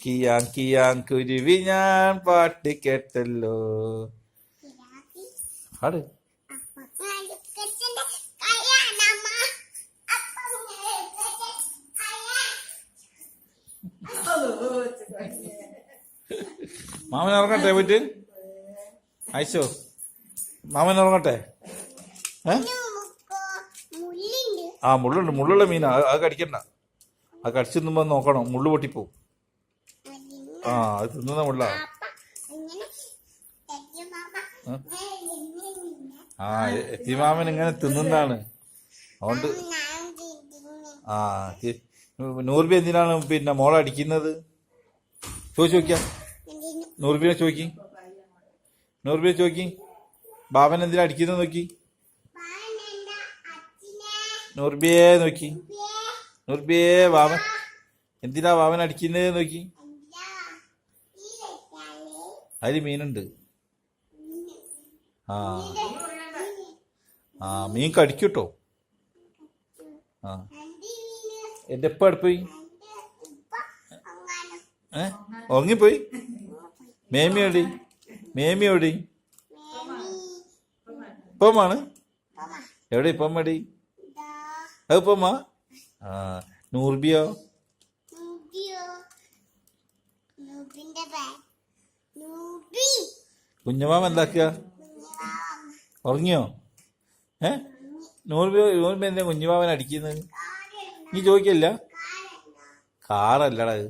കിയാൻ കിയാൻ കുരുവി ഞാൻ പാട്ട് കേട്ടല്ലോ. പാട്. മാമൻ ഇറങ്ങട്ടെ പോയിട്ട് അയച്ചോ? മാമൻ ഇറങ്ങട്ടെ. ആ മുള്ളുണ്ട്, മുള്ളുള്ള മീനാ. അത് കടിക്കണ്ട. അത് കടിച്ചു തിന്നുമ്പോ നോക്കണം, മുള്ളു പൊട്ടിപ്പോവും. ആ അത് തിന്നുന്ന മുള്ള. ആ എത്തിമാമൻ ഇങ്ങനെ തിന്നുന്നതാണ്. അതുകൊണ്ട് ആ നൂറുബി എന്തിനാണ് പിന്നെ മോളെ അടിക്കുന്നത്? ചോദിച്ചു നോക്കിയാ. നൂറുബിനെ ചോദിക്കി. നൂറുബിയെ ചോദിക്കി, ബാബൻ എന്തിനാ അടിക്കുന്നത് നോക്കി. നൂറുബിയെ നോക്കി. നൂറുബിയെ ബാബൻ എന്തിനാ ബാബൻ അടിക്കുന്നത് നോക്കി. അതില് മീനുണ്ട്. ആ ആ മീൻ കടിക്കൂട്ടോ. ആ എന്റെ എപ്പ അടുപ്പോയി ഉറങ്ങിപ്പോയി. മേമി എവിടെ? മേമി എവിടെ? ഇപ്പമാണ് എവിടെ? ഇപ്പം എടി അത് ഇപ്പമ്മ. ആ നൂർബിയോ? കുഞ്ഞമാമ എന്താക്കുക? ഉറങ്ങിയോ? നൂർബി എന്താ കുഞ്ഞുമാമൻ അടിക്കുന്നത്? നീ ചോദിക്കല്ല. കാറല്ലടാ അത്.